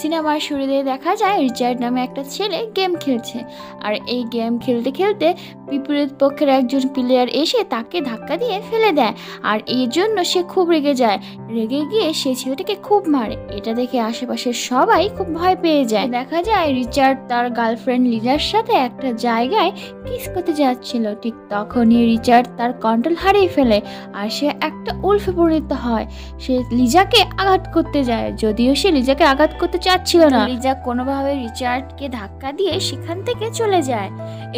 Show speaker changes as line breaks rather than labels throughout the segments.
সিনেমার শুরুতে দেখা যায় রিচার্ড নামে একটা ছেলে গেম খেলছে, আর এই গেম খেলতে খেলতে বিপরীত পক্ষের একজন প্লেয়ার এসে তাকে ধাক্কা দিয়ে ফেলে দেয়, আর এই জন্য সে খুব রেগে যায়। রেগে গিয়ে সে ছেলেটাকে খুব মারে। এটা দেখে আশেপাশের সবাই খুব ভয় পেয়ে যায়। দেখা যায় রিচার্ড তার গার্লফ্রেন্ড লিজার সাথে একটা জায়গায় কিস করতে যাচ্ছিল, ঠিক তখনই রিচার্ড তার কন্ট্রোল হারিয়ে ফেলে আর সে একটা উল্ফে পরিণত হয়। সে লিজাকে আঘাত করতে যায়, যদিও সে লিজাকে আঘাত করতে চাচ্ছিল না। লিজা কোনোভাবে রিচার্ডকে ধাক্কা দিয়ে সেখান থেকে চলে যায়।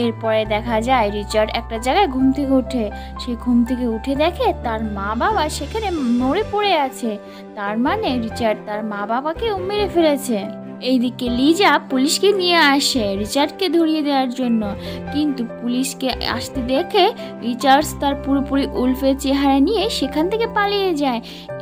এরপরে দেখা যায় রিচার্ড একটা জায়গায় ঘুম থেকে ওঠে। সে ঘুম থেকে উঠে দেখে তার মা বাবা সেখানে মরে পড়ে আছে। তার মানে রিচার্ড তার মা বাবাকেও মেরে ফেলেছে। এইদিকে লিজা পুলিশকে নিয়ে আসে রিচার্ডকে ধরিয়ে দেওয়ার জন্য, কিন্তু পুলিশকে আসতে দেখে রিচার্ড তার পুরোপুরি উল্ফের চেহারা নিয়ে সেখান থেকে পালিয়ে যায়।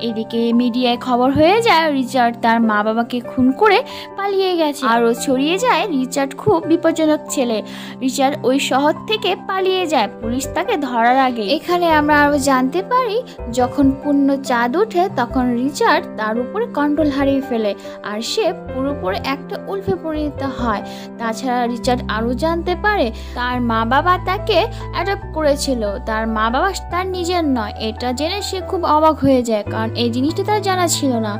এদিকে মিডিয়ায় খবর হয়ে যায় রিচার্ড তার মা বাবাকে খুন করে পালিয়ে গেছে। আরও ছড়িয়ে যায় রিচার্ড খুব বিপজ্জনক ছেলে। রিচার্ড ওই শহর থেকে পালিয়ে যায় পুলিশ তাকে ধরার আগে। এখানে আমরা আরও জানতে পারি যখন পূর্ণ চাঁদ ওঠে তখন রিচার্ড তার উপরে কন্ট্রোল হারিয়ে ফেলে আর সে পুরোপুরি একটা উল্ফে পরিণত হয়। তাছাড়া রিচার্ড আরও জানতে পারে তার মা বাবা তাকে অ্যাডপ্ট করেছিল, তার মা বাবা তার নিজের নয়। এটা জেনে সে খুব অবাক হয়ে যায়, কারণ এই জিনিসটা তার জানা ছিল না।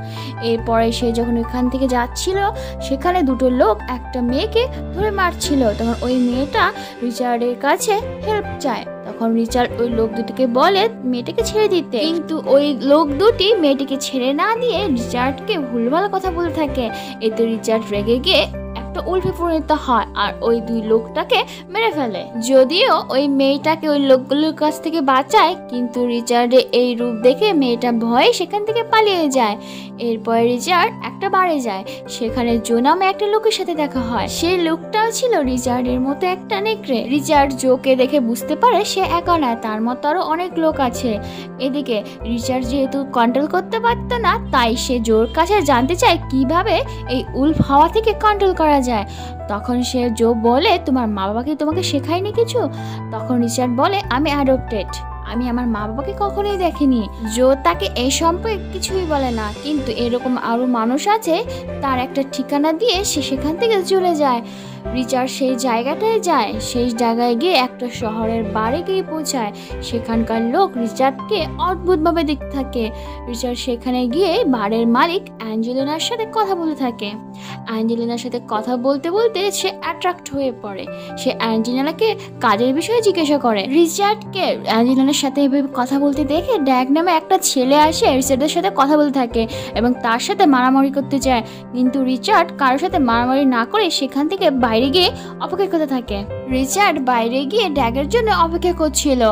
এরপরে সে যখন ওইখান থেকে যাচ্ছিল সেখানে দুটো লোক একটা মেয়েকে ধরে মারছিল। তখন ওই মেয়েটা রিচার্ডের কাছে হেল্প চায়। তখন রিচার্ড ওই লোক দুটিকে বলে মেয়েটাকে ছেড়ে দিতে, কিন্তু ওই লোক দুটি মেয়েটিকে ছেড়ে না দিয়ে রিচার্ডকে ভুলভাল কথা বলতে থাকে। এতে রিচার্ড রেগে গিয়ে একটা উল্ফে পরিণত হয় আর ওই দুই লোকটাকে মেরে ফেলে। যদিও ওই মেয়েটাকে ওই লোকগুলোর কাছ থেকে বাঁচায়, কিন্তু রিচার্ডের এই রূপ দেখে মেয়েটা ভয়ে সেখান থেকে পালিয়ে যায়। এরপর রিচার্ড একটা বারে যায়, সেখানে জো নামে একটা লোকের সাথে দেখা হয়। সেই লোকটাও ছিল রিচার্ডের মতো একটা নেকড়ে। রিচার্ড জোকে দেখে বুঝতে পারে সে একা নয়, তার মতো আরো অনেক লোক আছে। এদিকে রিচার্ড যেহেতু কন্ট্রোল করতে পারত না, তাই সে জোর কাছে জানতে চায় কিভাবে এই উল্ফ হাওয়া থেকে কন্ট্রোল করা যায়। তখন সে জো বলে তোমার মা বাবাকে তোমাকে শেখায়নি কিছু? তখন রিচার্ড বলে আমি অ্যাডপ্টেড, আমি আমার মা বাবাকে কখনোই দেখিনি। জো তাকে এই সম্পর্কে কিছুই বলে না, কিন্তু এরকম আরো মানুষ আছে। তার একটা ঠিকানা দিয়ে সে সেখান থেকে চলে যায়। রিচার্ড সেই জায়গাটায় যায়, সেই জায়গায় গিয়ে একটা শহরের বাড়ি গিয়ে পৌঁছায়। সেখানকার লোক রিচার্ডকে অদ্ভুতভাবে দেখতে থাকে। রিচার্ড সেখানে গিয়ে বাড়ির মালিক অ্যাঞ্জেলিনার সাথে কথা বলতে থাকে। অ্যাঞ্জেলিনার সাথে কথা বলতে বলতে সে অ্যাট্রাক্ট হয়ে পড়ে। সে অ্যাঞ্জেলিনাকে কাজের বিষয়ে জিজ্ঞাসা করে। রিচার্ডকে অ্যাঞ্জেলিনার সাথে এভাবে কথা বলতে দেখে ড্যাগ নামে একটা ছেলে আসে রিচার্ডের সাথে কথা বলতে থাকে এবং তার সাথে মারামারি করতে চায়, কিন্তু রিচার্ড কারোর সাথে মারামারি না করে সেখান থেকে বাইরে গিয়ে অপেক্ষা করতে থাকে। রিচার্ড বাইরে গিয়ে ড্যাগের জন্য অপেক্ষা করছিল।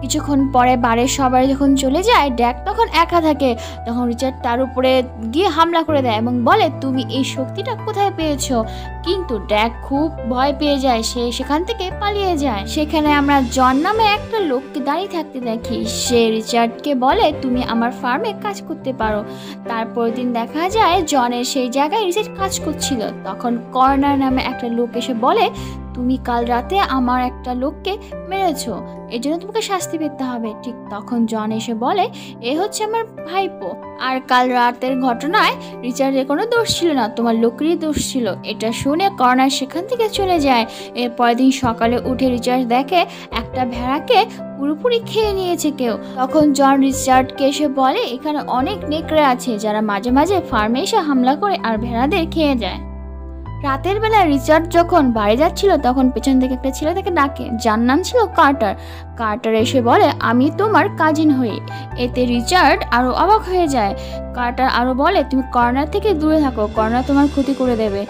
কিছুক্ষণ পরে বাড়ির সবাই যখন চলে যায়, ড্যাগ তখন একা থাকে। তখন রিচার্ড তার উপরে গিয়ে হামলা করে দেয় এবং বলে তুমি এই শক্তিটা কোথায় পেয়েছো? কিন্তু ড্যাগ খুব ভয় পেয়ে যায়, সে সেখান থেকে পালিয়ে যায়। সেখানে আমরা জন নামে একটা লোককে দাঁড়িয়ে থাকতে দেখি। সে রিচার্ডকে বলে তুমি আমার ফার্মে কাজ করতে পারো। তারপর দিন দেখা যায় জনের সেই জায়গায় রিচার্ড কাজ করছিল। তখন কর্নার নামে একটা লোক এসে বলে তুমি কাল রাতে আমার একটা লোককে মেরেছো, এর জন্য তোমাকে শাস্তি পেতে হবে। ঠিক তখন জন এসে বলে এ হচ্ছে আমার ভাইপো, আর কাল রাতের ঘটনায় রিচার্ডের কোনো দোষ ছিল না, তোমার লোকেরই দোষ ছিল। এটা শুনে কর্নার সেখান থেকে চলে যায়। এরপর দিন সকালে উঠে রিচার্ড দেখে একটা ভেড়াকে পুরোপুরি খেয়ে নিয়েছে কেউ। তখন জন রিচার্ডকে এসে বলে এখানে অনেক নেকড়ে আছে যারা মাঝে মাঝে ফার্মে এসে হামলা করে আর ভেড়াদের খেয়ে যায়। রাতের বেলা রিচার্ড যখন বাড়ি যাচ্ছিল তখন পেছন থেকে একটা ছেলে তাকে ডাকে, যার নাম ছিল কার্টার। কার্টার এসে বলে আমি তোমার কাজিন হই। এতে রিচার্ড আরো অবাক হয়ে যায়। কার্টার আরো বলে তুমি কর্নার থেকে দূরে থাকো, কর্নার তোমার ক্ষতি করে দেবে।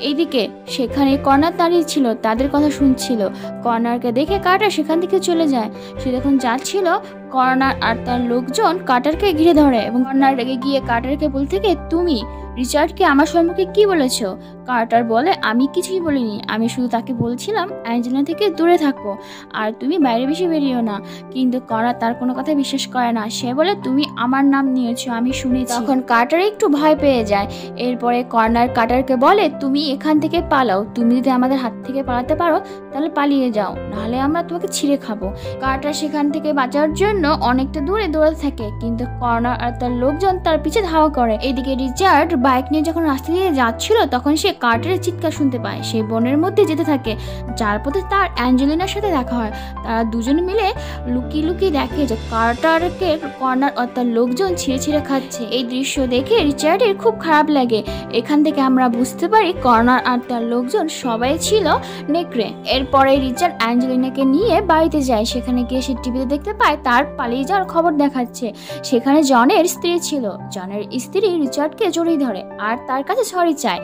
এইদিকে সেখানে কর্নার দাঁড়িয়ে ছিল, তাদের কথা শুনছিল। কর্নারকে দেখে কার্টার সেখান থেকে চলে যায়। সে যখন যাচ্ছিল কর্নার আর তার লোকজন কার্টারকে ঘিরে ধরে এবং কর্নার রেগে গিয়ে কার্টারকে বলতে থেকে তুমি রিচার্ডকে আমার সম্পর্কে কি বলেছো? কার্টার বলে আমি কিছুই বলিনি, আমি শুধু তাকে বলছিলাম অ্যাঞ্জেলিনা থেকে দূরে থাকো আর তুমি বাইরে বেশি বেরিও না। কিন্তু কর্নার তার কোনো কথা বিশ্বাস করে না। সে বলে তুমি আমার নাম নিয়েছো, আমি শুনেছি। তখন কার্টার একটু ভয় পেয়ে যায়। এরপরে কর্নার কার্টারকে বলে তুমি এখান থেকে পালাও, তুমি যদি আমাদের হাত থেকে পালাতে পারো তাহলে পালিয়ে যাও, নাহলে আমরা তোমাকে ছিঁড়ে খাবো। কার্টার সেখান থেকে বাঁচার জন্য অনেকটা দূরে দৌড়াতে থাকে, কিন্তু কর্নার আর তার লোকজন তার পিছে ধাওয়া করে। এদিকে রিচার্ড বাইক নিয়ে যখন রাস্তা দিয়ে যাচ্ছিল তখন সে কার্টারের চিৎকার শুনতে পায়। সে বনের মধ্যে যেতে থাকে, যার পথে তার অ্যাঞ্জেলিনার সাথে দেখা হয়। তারা দুজন মিলে লুকিয়ে লুকিয়ে দেখে যে কার্টারকে কর্নার অর্থাৎ লোকজন ছিঁড়ে ছিঁড়ে খাচ্ছে। এই দৃশ্য দেখে রিচার্ডের খুব খারাপ লাগে। এখান থেকে আমরা বুঝতে পারি কর্নার আর তার লোকজন সবাই ছিল নেকড়ে। এরপরে রিচার্ড অ্যাঞ্জেলিনাকে নিয়ে বাড়িতে যায়। সেখানে গিয়ে সে টিভিতে দেখতে পায় তার পালিয়ে যাওয়ার খবর দেখাচ্ছে। সেখানে জনের স্ত্রী ছিল। জনের স্ত্রী রিচার্ডকে জড়িয়ে ধরে আর তার কাছে সরি চায়।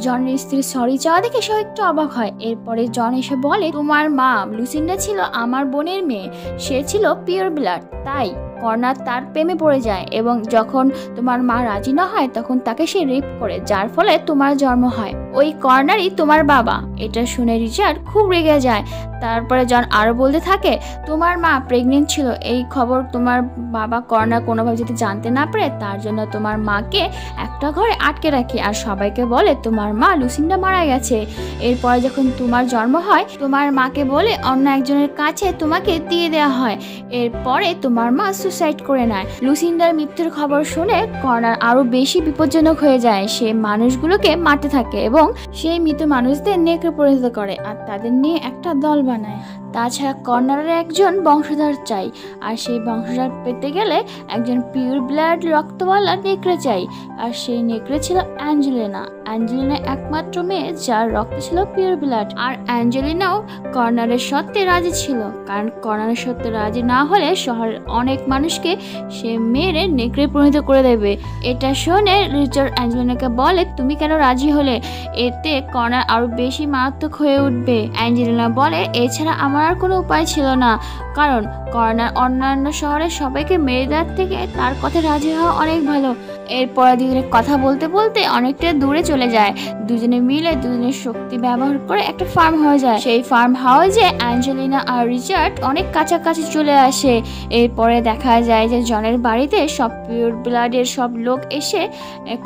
জনের স্ত্রী সরি চাওয়া দেখে সে একটু অবাক হয়। এরপরে জন এসে বলে, তোমার মা লুসিন্ডা ছিল আমার বোনের মেয়ে, সে ছিল পিওর ব্লাড, তাই কর্নার তার প্রেমে পড়ে যায় এবং যখন তোমার মা রাজি না হয় তখন তাকে সে রেপ করে, যার ফলে তোমার জন্ম হয়। ওই কর্নারই তোমার বাবা। এটা শুনে রিচার্ড খুব রেগে যায়। তারপরে জন আরো বলতে থাকে, তোমার মা প্রেগনেন্ট ছিল, এই খবর তোমার বাবা কর্নার কোনোভাবে যদি জানতে না পারে তার জন্য তোমার মাকে একটা ঘরে আটকে রাখে আর সবাইকে বলে তোমার মা লুসিন্ডা মারা গেছে। এরপরে যখন তোমার জন্ম হয় তোমার মাকে বলে অন্য একজনের কাছে তোমাকে দিয়ে দেওয়া হয়। এরপরে তোমার মা সুসাইড করে নেয়। লুসিন্ডার মৃত্যুর খবর শুনে কর্নার আরো বেশি বিপজ্জনক হয়ে যায়। সে মানুষগুলোকে মারতে থাকে এবং সেই মৃত মানুষদের নেকড়ে পরিণত করে আর তাদের নিয়ে একটা দল বানায়। তাছাড়া কর্নারের একজন বংশধর চাই, আর সেই বংশধর পেতে গেলে একজন পিওর ব্লাড রক্তওয়ালা নেকড়ে চাই, আর সেই নেকড়ে ছিল অ্যাঞ্জেলিনা। অ্যাঞ্জেলিনা একমাত্র মেয়ে যার রক্ত ছিল পিওর ব্লাড। আর অ্যাঞ্জেলিনাও কর্নারের সত্ত্বে রাজি ছিল, কারণ কর্নারের সত্ত্বে রাজি না হলে শহরের অনেক মানুষকে সে মেরে নেকড়ে পরিণত করে দেবে। এটা শুনে রিচার্ড অ্যাঞ্জেলিনাকে বলে, তুমি কেন রাজি হলে? এতে কর্নার আরো বেশি মারাত্মক হয়ে উঠবে। অ্যাঞ্জেলিনা বলে, এছাড়া আমার আর কোনো উপায় ছিল না, কারণ কর্নার অন্যান্য শহরের সবাইকে মেরে দেওয়ার থেকে তার কথা রাজি হওয়া অনেক ভালো। এরপরে দুজনে কথা বলতে বলতে অনেকটা দূরে চলে যায়। দুজনে মিলে দুজনের শক্তি ব্যবহার করে একটা ফার্ম হয়ে যায়। সেই ফার্ম হাউসে অ্যাঞ্জেলিনা আর রিচার্ড অনেক কাছাকাছি চলে আসে। এরপরে দেখা যায় যে জনের বাড়িতে সব পিওর ব্লাডের সব লোক এসে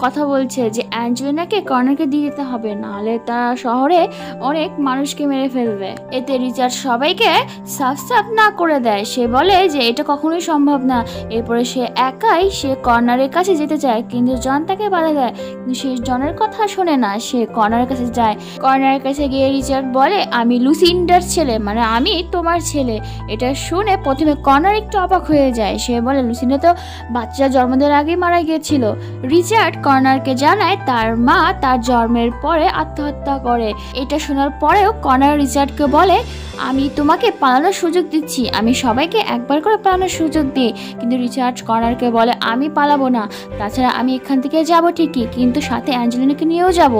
কথা বলছে যে অ্যাঞ্জেলিনাকে কর্নারকে দিয়ে দিতে হবে, নাহলে তারা শহরে অনেক মানুষকে মেরে ফেলবে। এতে রিচার্ড সবাইকে সাফ সাফ না করে দেয়। সে বলে যে এটা কখনোই সম্ভব না। এরপরে সে একাই সে কর্নারের কাছে যেতে চায়, কিন্তু জন তাকে বাধা দেয়। কিন্তু সে জনের কথা শোনে না, সে কর্নারের কাছে যায়। কর্নারের কাছে গিয়ে রিচার্ড বলে, আমি লুসিন্ডার ছেলে, মানে আমি তোমার ছেলে। এটা শুনে প্রথমে কর্নার একটু অবাক হয়ে যায়। সে বলে, লুসিন্ডা তো বাচ্চা জন্ম দেওয়ার আগে মারা গিয়েছিল। রিচার্ড কর্নারকে জানায় তার মা তার জন্মের পরে আত্মহত্যা করে। এটা শোনার পরেও কর্নার রিচার্ডকে বলে, আমি তোমাকে পালানোর সুযোগ দিচ্ছি, আমি সবাইকে একবার করে পালানোর সুযোগ দিই। কিন্তু রিচার্ড কর্নারকে বলে, আমি পালাবো না, তাছাড়া আমি এখান থেকে যাব ঠিকই, কিন্তু সাথে অ্যাঞ্জেলিনাকে নিয়েও যাব।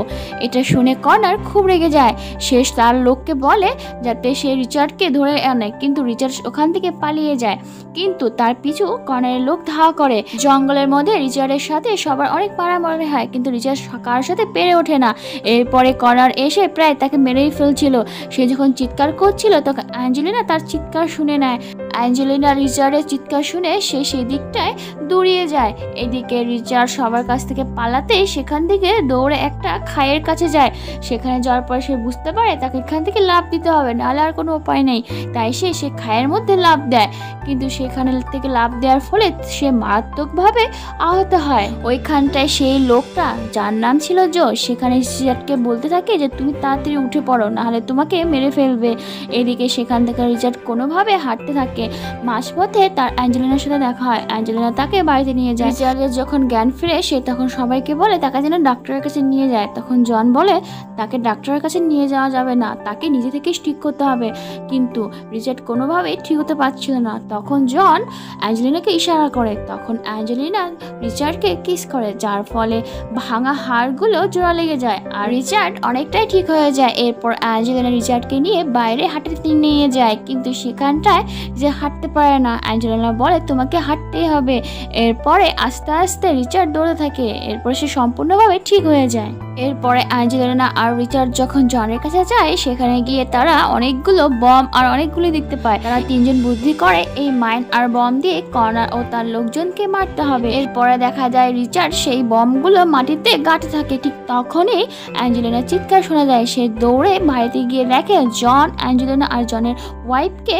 এটা শুনে কর্নার খুব রেগে যায়। সে তার লোককে বলে যাতে সে রিচার্ডকে ধরে আনে, কিন্তু রিচার্ড ওখান থেকে পালিয়ে যায়। কিন্তু তার পিছু কর্নারের লোক ধাওয়া করে। জঙ্গলের মধ্যে রিচার্ডের সাথে সবার অনেক মারামারি হয়, কিন্তু রিচার্ড কারোর সাথে পেরে ওঠে না। এরপরে কর্নার এসে প্রায় তাকে মেরেই ফেলছিল। সে যখন চিৎকার করছিল তখন অ্যাঞ্জেলিনা তার চিৎকার শুনে নেয়। অ্যাঞ্জেলিনা রিচার্ডের চিৎকার শুনে সে সেই দিকটায় দৌড়িয়ে যায়। এদিকে রিচার্ড সবার কাছ থেকে পালাতেই সেখান থেকে দৌড়ে একটা খাইয়ের কাছে যায়। সেখানে যাওয়ার পর সে বুঝতে পারে তাকে এখান থেকে লাফ দিতে হবে, নাহলে আর কোনো উপায় নেই। তাই সে খাইয়ের মধ্যে লাফ দেয়, কিন্তু সেখানে থেকে লাফ দেওয়ার ফলে সে মারাত্মকভাবে আহত হয়। ওইখানটায় সেই লোকটা যার নাম ছিল জো, সেখানে রিচার্ডকে বলতে থাকে যে তুমি তাড়াতাড়ি উঠে পড়ো, নাহলে তোমাকে মেরে ফেলবে। এদিকে সেখান থেকে রিচার্ড কোনোভাবে হাঁটতে থাকে। মাঝপথে তার অ্যাঞ্জেলিনার সাথে দেখা হয়। অ্যাঞ্জেলিনা তাকে বাড়িতে নিয়ে যায়। রিচার্ডের যখন জ্ঞান ফিরে সে তখন সবাইকে বলে তাকে যেন ডাক্তারের কাছে নিয়ে যায়। তখন জন বলে তাকে ডাক্তারের কাছে নিয়ে যাওয়া যাবে না, তাকে নিজে থেকে ঠিক করতে হবে। কিন্তু রিচার্ড কোনোভাবেই ঠিক হতে পারছিল না। তখন জন অ্যাঞ্জেলিনাকে ইশারা করে। তখন অ্যাঞ্জেলিনা রিচার্ডকে কিস করে, যার ফলে ভাঙা হাড়গুলো জোড়া লেগে যায় আর রিচার্ড অনেকটাই ঠিক হয়ে যায়। এরপর অ্যাঞ্জেলিনা রিচার্ডকে নিয়ে বাইরে হাঁটতে নিয়ে যায়, কিন্তু সেখানটায় যে হাঁটতে পারে না। অ্যাঞ্জেলিনা বলে তোমাকে হাঁটতেই হবে। এরপরে আস্তে আস্তে রিচার্ড দৌড়তে থাকে। এরপর সে সম্পূর্ণভাবে ঠিক হয়ে যায়। এরপরে অ্যাঞ্জেলিনা আর রিচার্ড যখন জনের কাছে যায় সেখানে গিয়ে তারা অনেকগুলো বম আর অনেকগুলো দেখতে পায়। তারা তিনজন বুদ্ধি করে এই মাইন আর বম দিয়ে কর্নার ও তার লোকজনকে মারতে হবে। এরপরে দেখা যায় রিচার্ড সেই বমগুলো মাটিতে গাঁটে থাকে। ঠিক তখনই অ্যাঞ্জেলিনার চিৎকার শোনা যায়। সে দৌড়ে বাড়িতে গিয়ে দেখে জন, অ্যাঞ্জেলিনা আর জনের ওয়াইফকে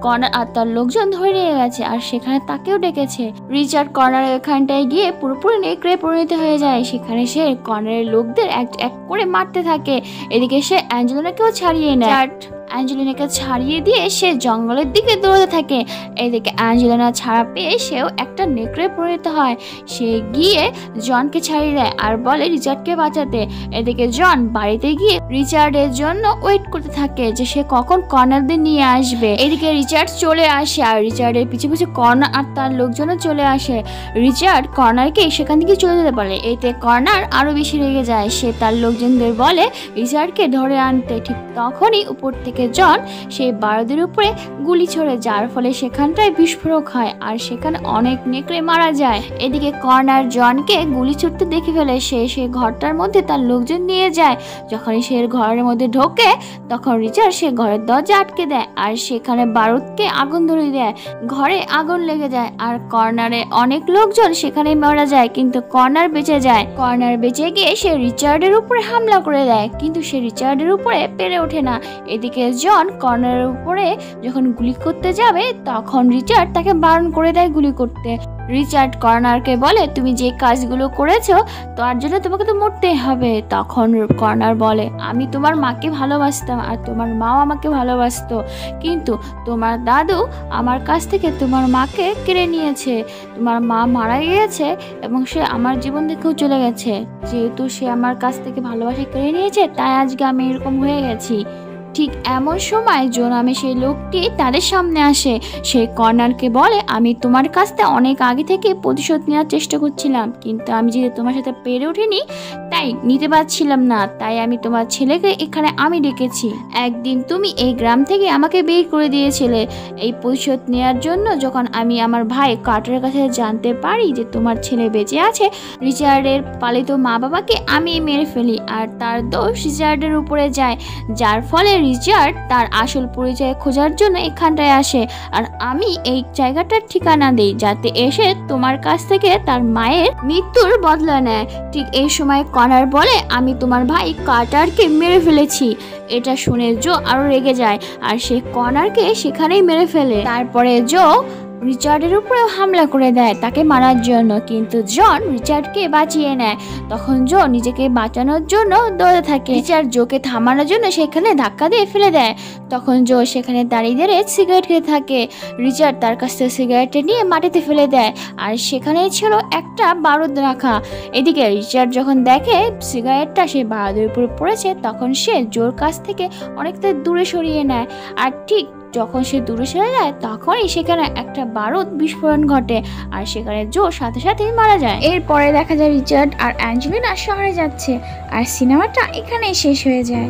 কর্নার আর তার লোকজন ধরে নিয়ে গেছে আর সেখানে তাকেও ডেকেছে। রিচার্ড কর্নারের ওখানটায় গিয়ে পুরোপুরি নেকড়ে পরিণত হয়ে যায়। সেখানে সে কর্নারের লোকদের এক এক করে মারতে থাকে। এদিকে সে অ্যাঞ্জেলিনাকেও ছাড়িয়ে নেয়। অ্যাঞ্জেলিনাকে ছাড়িয়ে দিয়ে সে জঙ্গলের দিকে দৌড়তে থাকে। এদিকে অ্যাঞ্জেলিনা ছাড়া পেয়ে সেও একটা নেকড়ে পরিণত হয়। সে গিয়ে জনকে ছাড়িয়ে দেয় আর বলে রিচার্ডকে বাঁচাতে। এদিকে জন বাড়িতে গিয়ে রিচার্ডের জন্য ওয়েট করতে থাকে যে সে কখন কর্নারদের নিয়ে আসবে। এদিকে রিচার্ড চলে আসে আর রিচার্ডের পিছু পিছু কর্নার আর তার লোকজনও চলে আসে। রিচার্ড কর্নারকে সেখান থেকে চলে যেতে বলে। এতে কর্নার আরো বেশি রেগে যায়। সে তার লোকজনদের বলে রিচার্ডকে ধরে আনতে। ঠিক তখনই উপর থেকে জন সেই বারুদের উপরে গুলি ছোড়ে, যার ফলে সেখানটায় বিস্ফোরক হয় আর সেখানে অনেক নেকড়ে মারা যায়। এদিকে কর্নার জনকে গুলি ছুটতে দেখে ফেলে। সে সেই ঘরটার মধ্যে তার লোকজন নিয়ে যায়। যখন সে ঘরের মধ্যে ঢোকে তখন রিচার্ড সে ঘরের দরজা আটকে দেয় আর সেখানে বারুদকে আগুন ধরে দেয়। ঘরে আগুন লেগে যায় আর কর্নারে অনেক লোকজন সেখানে মারা যায়, কিন্তু কর্নার বেঁচে যায়। কর্নার বেঁচে গিয়ে সে রিচার্ডের উপরে হামলা করে দেয়, কিন্তু সে রিচার্ডের উপরে পেরে ওঠে না। এদিকে জন কর্নারের উপরে যখন গুলি করতে যাবে তখন রিচার্ড তাকে বারণ করে দেয় গুলি করতে। রিচার্ড কর্নারকে বলে তুমি যে কাজগুলো করেছো তার জন্য তোমাকে তো মরতেই হবে। তখন কর্নার বলে আমি তোমার মাকে ভালোবাসতাম আর তোমার মাও আমাকে ভালোবাসতো, কিন্তু তোমার দাদু আমার কাছ থেকে তোমার মাকে কেড়ে নিয়েছে। তোমার মা মারা গিয়েছে এবং সে আমার জীবন থেকেও চলে গেছে। যেহেতু সে আমার কাছ থেকে ভালোবাসা কেড়ে নিয়েছে তাই আজকে আমি এরকম হয়ে গেছি। ঠিক এমন সময় জো নামে সেই লোকটি তাদের সামনে আসে। সে কর্নারকে বলে আমি তোমার কাছ থেকে অনেক আগে থেকে প্রতিশোধ নেওয়ার চেষ্টা করছিলাম, কিন্তু আমি যেহেতু তোমার সাথে পেরে উঠিনি তাই নিতে পারছিলাম না, তাই আমি তোমার ছেলেকে এখানে আমি ডেকেছি। একদিন তুমি এই গ্রাম থেকে আমাকে বের করে দিয়েছিলে এই প্রতিশোধ নেওয়ার জন্য। যখন আমি আমার ভাই কার্টারের কাছে জানতে পারি যে তোমার ছেলে বেঁচে আছে, রিচার্ডের পালিত মা বাবাকে আমি মেরে ফেলি আর তার দোষ রিচার্ডের উপরে যায়, যার ফলে রিচার্ড তার আসল পরিচয় খোঁজার জন্য এখানটায় আসে আর আমি এই জায়গাটার ঠিকানা দেই যাতে এসে তোমার কাছ থেকে তার মায়ের মৃত্যুর বদলা নেয়। ঠিক এই সময় কর্নার বলে আমি তোমার ভাই কার্টারকে মেরে ফেলেছি। এটা শুনে জো আরো রেগে যায় আর সে কর্নারকে সেখানেই মেরে ফেলে। তারপরে জো রিচার্ডের উপরেও হামলা করে দেয় তাকে মারার জন্য, কিন্তু জন রিচার্ডকে বাঁচিয়ে নেয়। তখন জো নিজেকে বাঁচানোর জন্য দৌড়ে থাকে। রিচার্ড জোকে থামানোর জন্য সেখানে ধাক্কা দিয়ে ফেলে দেয়। তখন জো সেখানে দাঁড়িয়ে দাঁড়িয়ে সিগারেট খেতে থাকে। রিচার্ড তার কাছ থেকে সিগারেটটা নিয়ে মাটিতে ফেলে দেয় আর সেখানেই ছিল একটা বারুদ রাখা। এদিকে রিচার্ড যখন দেখে সিগারেটটা সে বারুদের উপর পড়েছে তখন সে জোর কাছ থেকে অনেকটা দূরে সরিয়ে নেয় আর ঠিক যখন সে দূরে সরে যায় তখনই সেখানে একটা বারুদ বিস্ফোরণ ঘটে আর সেখানে জো সাথে সাথেই মারা যায়। এরপরে দেখা যায় রিচার্ড আর অ্যাঞ্জেলিনা শহরে যাচ্ছে আর সিনেমাটা এখানেই শেষ হয়ে যায়।